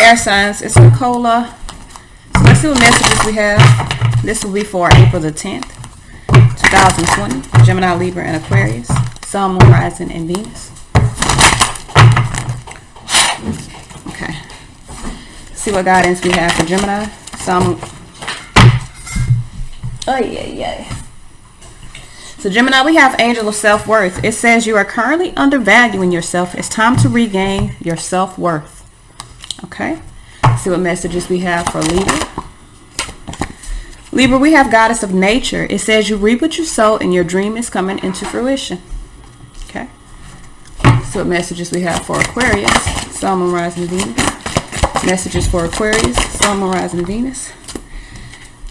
air signs. It's neecola. So let's see what messages we have. This will be for April the 10th, 2020. Gemini, Libra, and Aquarius. Sun, Moon, Rising, and Venus. Okay. Let's see what guidance we have for Gemini. Sun. Oh, yeah. So Gemini, we have Angel of Self-Worth. It says you are currently undervaluing yourself. It's time to regain your self-worth. Okay. Let's see what messages we have for Libra. Libra, we have Goddess of Nature. It says you reap what you sow and your dream is coming into fruition. Okay. Let's see what messages we have for Aquarius. Sun, Moon, Rising, Venus. Messages for Aquarius. Sun, Moon, Rising, Venus.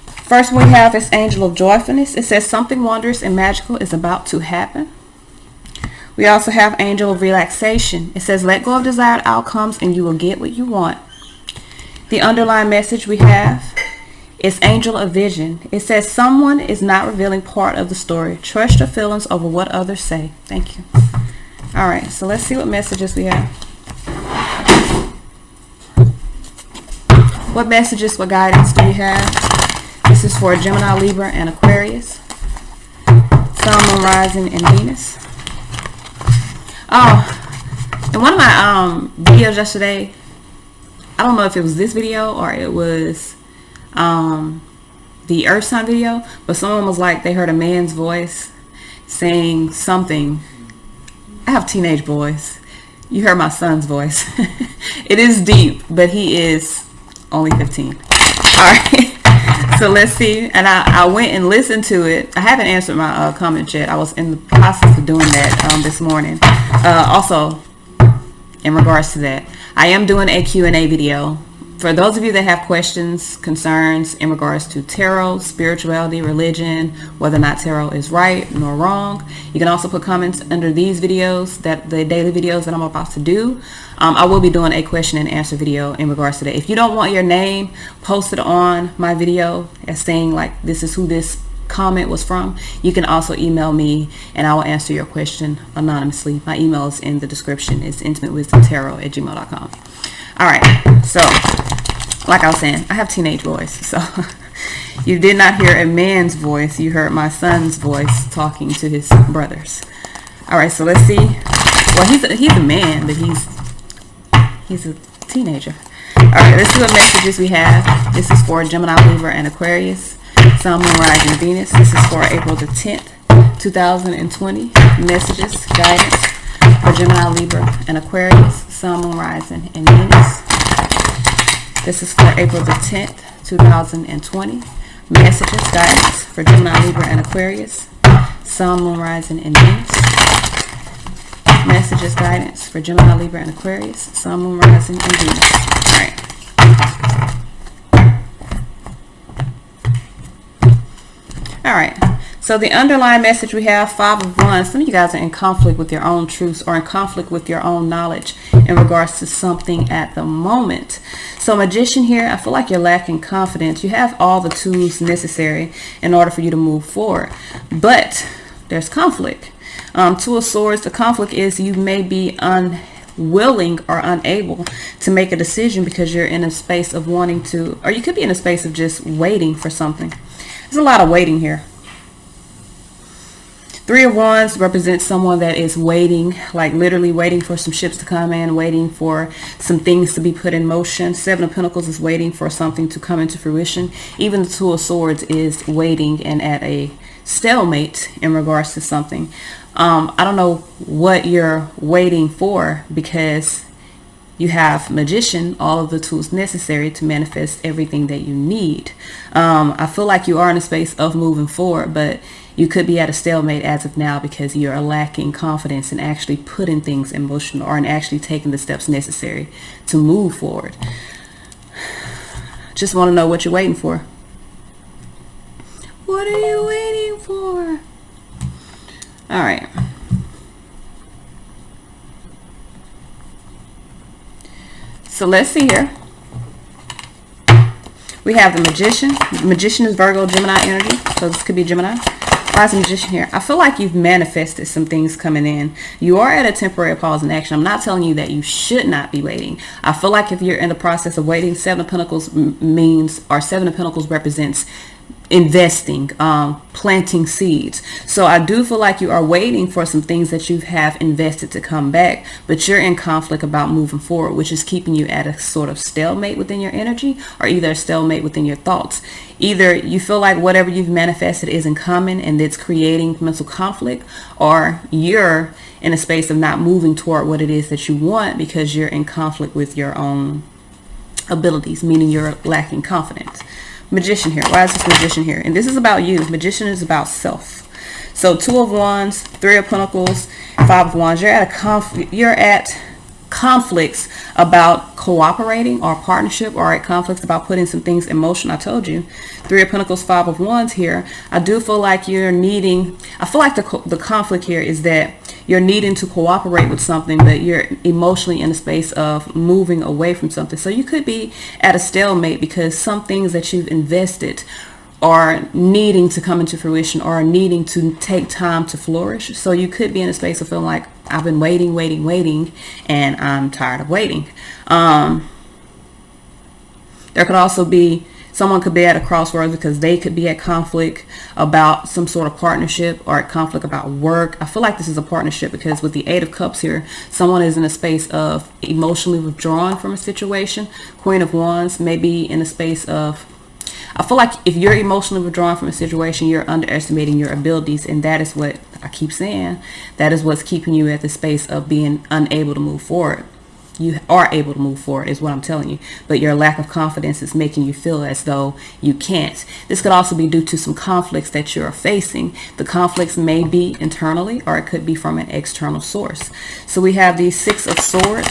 First one we have is Angel of Joyfulness. It says something wondrous and magical is about to happen. We also have Angel of Relaxation. It says let go of desired outcomes and you will get what you want. The underlying message we have is Angel of Vision. It says someone is not revealing part of the story. Trust your feelings over what others say. Thank you. All right, so let's see what messages we have. What messages, what guidance do we have? This is for Gemini, Libra, and Aquarius. Sun, Moon, Rising, and Venus. Oh, in one of my videos yesterday, I don't know if it was this video or it was the Earth sign video, but someone was like they heard a man's voice saying something. I have teenage boys. You heard my son's voice. It is deep, but he is only 15. All right. So let's see. And I went and listened to it. I haven't answered my comment yet. I was in the process of doing that this morning. Also, in regards to that, I am doing a Q&A video. For those of you that have questions, concerns in regards to tarot, spirituality, religion, whether or not tarot is right nor wrong, you can also put comments under these videos, that the daily videos that I'm about to do. I will be doing a question and answer video in regards to that. If you don't want your name posted on my video as saying like this is who this comment was from, you can also email me and I will answer your question anonymously. My email is in the description. It's intimatewisdomtarot@gmail.com. All right, so like I was saying, I have teenage boys, so you did not hear a man's voice. You heard my son's voice talking to his brothers. All right, so let's see. Well, he's a man, but he's a teenager. All right, let's see what messages we have. This is for Gemini, Libra, and Aquarius. Sun, Moon, Rising, Venus. This is for April the 10th, 2020. Messages, guidance for Gemini, Libra, and Aquarius. Sun, Moon, Rising, and Venus. This is for April the 10th, 2020. Messages, guidance for Gemini, Libra, and Aquarius. Sun, Moon, Rising, and Venus. Messages, guidance for Gemini, Libra, and Aquarius. Sun, Moon, Rising, and Venus. All right. All right. So the underlying message we have, 5 of Wands. Some of you guys are in conflict with your own truths or in conflict with your own knowledge in regards to something at the moment. So Magician here, I feel like you're lacking confidence. You have all the tools necessary in order for you to move forward. But there's conflict. Two of Swords, the conflict is you may be unwilling or unable to make a decision because you're in a space of wanting to, or you could be in a space of just waiting for something. There's a lot of waiting here. 3 of Wands represents someone that is waiting, like literally waiting for some ships to come in, waiting for some things to be put in motion. 7 of Pentacles is waiting for something to come into fruition. Even the 2 of Swords is waiting and at a stalemate in regards to something. I don't know what you're waiting for because you have Magician, all of the tools necessary to manifest everything that you need. I feel like you are in a space of moving forward, but you could be at a stalemate as of now because you're lacking confidence in actually putting things in motion or in actually taking the steps necessary to move forward. Just want to know what you're waiting for. What are you waiting for? All right. So let's see here. We have the Magician. The Magician is Virgo, Gemini energy. So this could be Gemini. Wise Magician here. I feel like you've manifested some things coming in. You are at a temporary pause in action. I'm not telling you that you should not be waiting. I feel like if you're in the process of waiting, Seven of Pentacles means, or Seven of Pentacles represents investing, planting seeds. So I do feel like you are waiting for some things that you have invested to come back, but you're in conflict about moving forward, which is keeping you at a sort of stalemate within your energy, or either a stalemate within your thoughts. Either you feel like whatever you've manifested isn't coming and it's creating mental conflict, or you're in a space of not moving toward what it is that you want because you're in conflict with your own abilities, meaning you're lacking confidence. Magician here. Why is this Magician here? And this is about you. Magician is about self. So Two of Wands, Three of Pentacles, Five of Wands. You're at a conflict. You're at conflicts about cooperating or partnership, or at conflicts about putting some things in motion. I told you. Three of Pentacles, Five of Wands here. I do feel like you're needing, I feel like the conflict here is that you're needing to cooperate with something, but you're emotionally in a space of moving away from something. So you could be at a stalemate because some things that you've invested are needing to come into fruition, or are needing to take time to flourish. So you could be in a space of feeling like, I've been waiting, and I'm tired of waiting. There could also be, someone could be at a crossroads because they could be at conflict about some sort of partnership, or at conflict about work. I feel like this is a partnership because with the Eight of Cups here, someone is in a space of emotionally withdrawn from a situation. Queen of Wands may be in a space of, I feel like if you're emotionally withdrawn from a situation, you're underestimating your abilities, and that is what I keep saying. That is what's keeping you at the space of being unable to move forward. You are able to move forward is what I'm telling you, but your lack of confidence is making you feel as though you can't. This could also be due to some conflicts that you're facing. The conflicts may be internally, or it could be from an external source. So we have the Six of Swords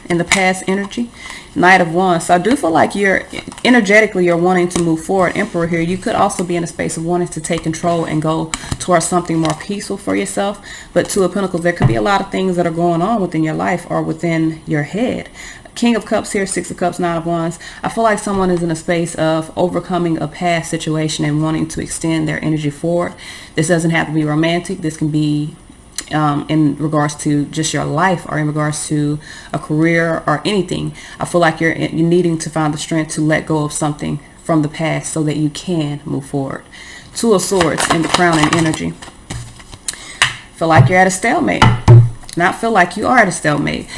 in the past energy, Knight of Wands. So I do feel like you're energetically, you're wanting to move forward. Emperor here. You could also be in a space of wanting to take control and go towards something more peaceful for yourself. But Two of Pentacles, there could be a lot of things that are going on within your life or within your head. King of Cups here, Six of Cups, Nine of Wands. I feel like someone is in a space of overcoming a past situation and wanting to extend their energy forward. This doesn't have to be romantic. This can be in regards to just your life, or in regards to a career or anything. I feel like you're needing to find the strength to let go of something from the past so that you can move forward. Two of Swords in the Crown and energy. Feel like you're at a stalemate. Not feel like you are at a stalemate.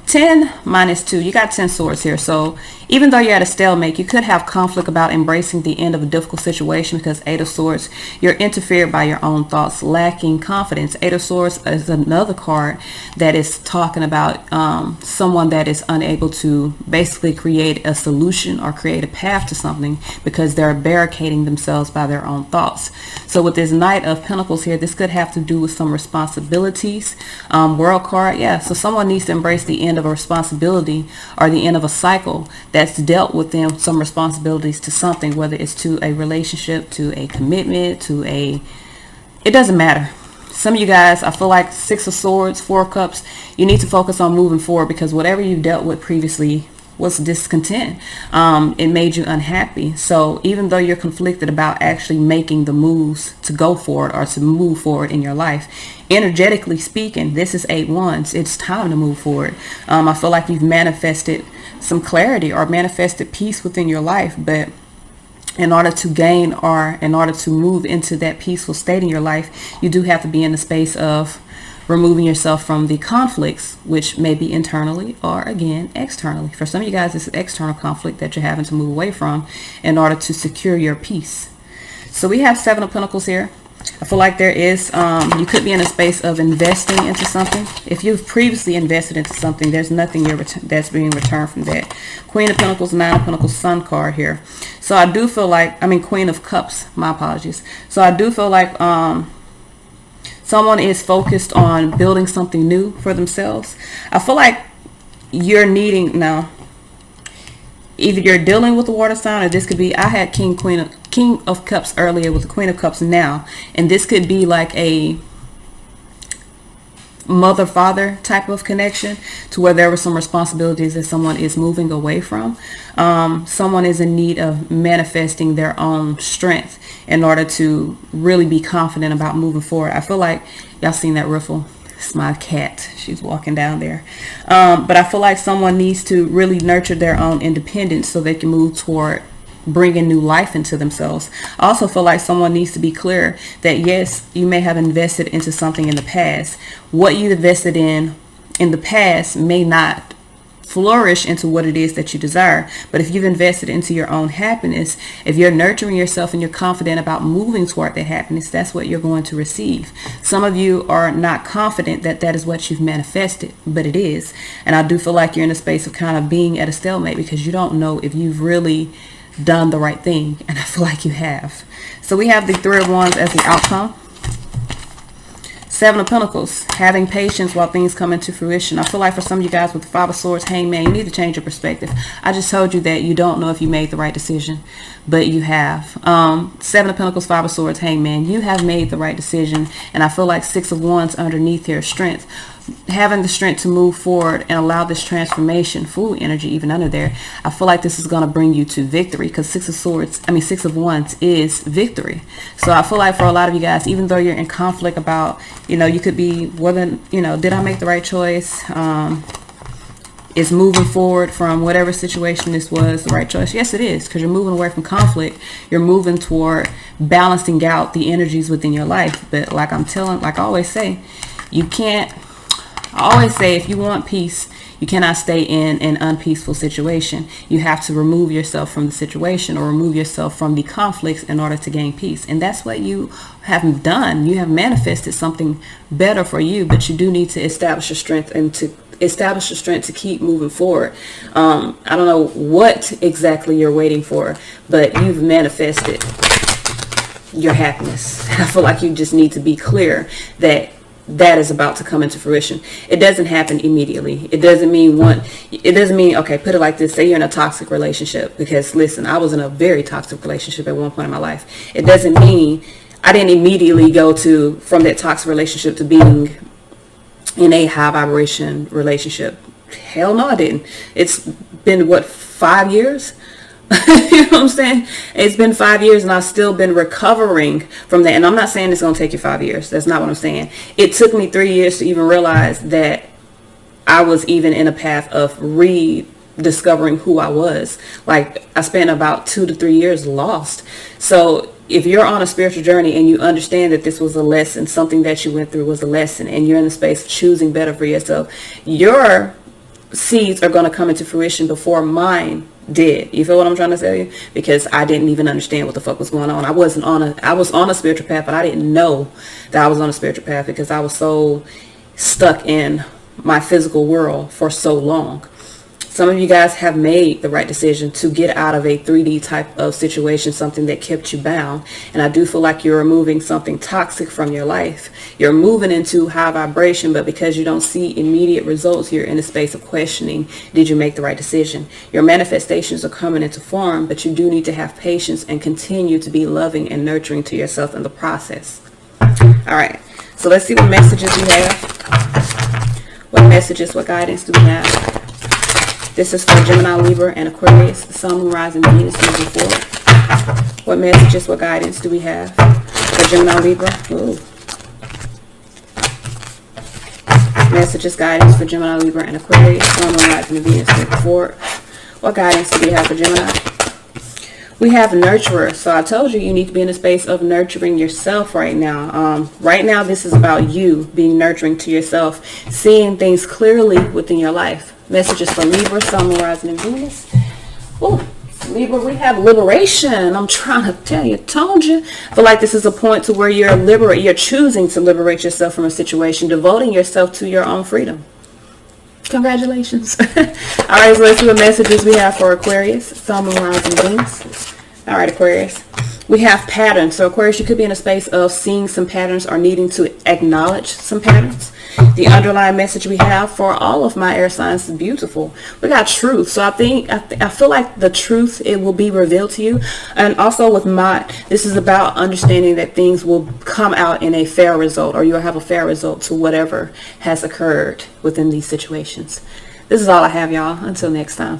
10 minus 2, you got 10 swords here. So even though you're at a stalemate, you could have conflict about embracing the end of a difficult situation, because Eight of Swords, you're interfered by your own thoughts, lacking confidence. Eight of Swords is another card that is talking about someone that is unable to basically create a solution or create a path to something because they're barricading themselves by their own thoughts. So with this Knight of Pentacles here, this could have to do with some responsibilities. World card, yeah. So someone needs to embrace the end of a responsibility, or the end of a cycle that's dealt with them, some responsibilities to something, whether it's to a relationship, to a commitment, to a, it doesn't matter. Some of you guys, I feel like Six of Swords, Four of Cups, you need to focus on moving forward, because whatever you've dealt with previously was discontent. It made you unhappy. So even though you're conflicted about actually making the moves to go forward or to move forward in your life, energetically speaking, this is 8 Wands. It's time to move forward. I feel like you've manifested some clarity or manifested peace within your life, but in order to gain, or in order to move into that peaceful state in your life, you do have to be in the space of removing yourself from the conflicts, which may be internally or again externally. For some of you guys, it's an external conflict that you're having to move away from in order to secure your peace. So we have Seven of Pentacles here. I feel like there is, you could be in a space of investing into something. If you've previously invested into something, there's nothing that's being returned from that. Queen of Pentacles, Nine of Pentacles, Sun card here. So I do feel like, Queen of Cups, my apologies. So I do feel like someone is focused on building something new for themselves. I feel like you're needing, now, either you're dealing with the water sign, or this could be, I had King of Cups earlier with the Queen of Cups now, and this could be like a mother-father type of connection, to where there were some responsibilities that someone is moving away from. Someone is in need of manifesting their own strength in order to really be confident about moving forward. I feel like y'all seen that riffle. It's my cat. She's walking down there. But I feel like someone needs to really nurture their own independence so they can move toward bringing new life into themselves. I also feel like someone needs to be clear that yes, you may have invested into something in the past. What you invested in the past may not flourish into what it is that you desire. But if you've invested into your own happiness, if you're nurturing yourself and you're confident about moving toward that happiness, that's what you're going to receive. Some of you are not confident that that is what you've manifested, but it is. And I do feel like you're in a space of kind of being at a stalemate because you don't know if you've really done the right thing, and I feel like you have. So we have the Three of Wands as the outcome. Seven of Pentacles, having patience while things come into fruition. I feel like for some of you guys with the Five of Swords, Hangman, you need to change your perspective. I just told you that you don't know if you made the right decision, but you have. Seven of Pentacles, Five of Swords, Hangman, you have made the right decision, and I feel like Six of Wands underneath here, strength. Having the strength to move forward and allow this transformation, Fool energy even under there, I feel like this is going to bring you to victory, because Six of Wands is victory. So I feel like for a lot of you guys, even though you're in conflict about, you could be, whether, did I make the right choice? Is moving forward from whatever situation this was the right choice? Yes, it is, because you're moving away from conflict. You're moving toward balancing out the energies within your life. But like I always say, if you want peace, you cannot stay in an unpeaceful situation. You have to remove yourself from the situation or remove yourself from the conflicts in order to gain peace. And that's what you have done. You have manifested something better for you, but you do need to establish your strength to keep moving forward. I don't know what exactly you're waiting for, but you've manifested your happiness. I feel like you just need to be clear that is about to come into fruition. It doesn't happen immediately. It doesn't mean okay, put it like this. Say you're in a toxic relationship, because listen, I was in a very toxic relationship at one point in my life. It doesn't mean I didn't immediately go from that toxic relationship to being in a high vibration relationship. Hell no, I didn't. It's been 5 years? You know what I'm saying? It's been 5 years and I've still been recovering from that. And I'm not saying it's going to take you 5 years. That's not what I'm saying. It took me 3 years to even realize that I was even in a path of rediscovering who I was. Like, I spent about 2 to 3 years lost. So if you're on a spiritual journey and you understand that this was a lesson, something that you went through was a lesson, and you're in the space of choosing better for yourself, your seeds are going to come into fruition before mine did. You feel what I'm trying to tell you? Because I didn't even understand what the fuck was going on. I was on a spiritual path, but I didn't know that I was on a spiritual path because I was so stuck in my physical world for so long. Some of you guys have made the right decision to get out of a 3D type of situation, something that kept you bound. And I do feel like you're removing something toxic from your life. You're moving into high vibration, but because you don't see immediate results, you're in a space of questioning, did you make the right decision? Your manifestations are coming into form, but you do need to have patience and continue to be loving and nurturing to yourself in the process. All right, so let's see what messages we have. What guidance do we have? This is for Gemini, Libra, and Aquarius, Sun, Moon, Rising, Venus, moving forward. What messages, what guidance do we have for Gemini, Libra? Ooh. Messages, guidance for Gemini, Libra, and Aquarius, Sun, Moon, Rising, Venus, moving forward. What guidance do we have for Gemini? We have nurturer. So I told you need to be in a space of nurturing yourself right now. Right now, this is about you being nurturing to yourself, seeing things clearly within your life. Messages for Libra, Sun, Moon, Rising, and Venus. Ooh, Libra, we have liberation. I'm trying to tell you, told you. I feel like this is a point to where you're choosing to liberate yourself from a situation, devoting yourself to your own freedom. Congratulations. All right, so let's see what messages we have for Aquarius, Sun, Moon, Rising, Venus. All right, Aquarius. We have patterns. So Aquarius, you could be in a space of seeing some patterns or needing to acknowledge some patterns. The underlying message we have for all of my air signs is beautiful. We got truth. So I feel like the truth, it will be revealed to you. And also with this is about understanding that things will come out in a fair result, or you'll have a fair result to whatever has occurred within these situations. This is all I have, y'all. Until next time.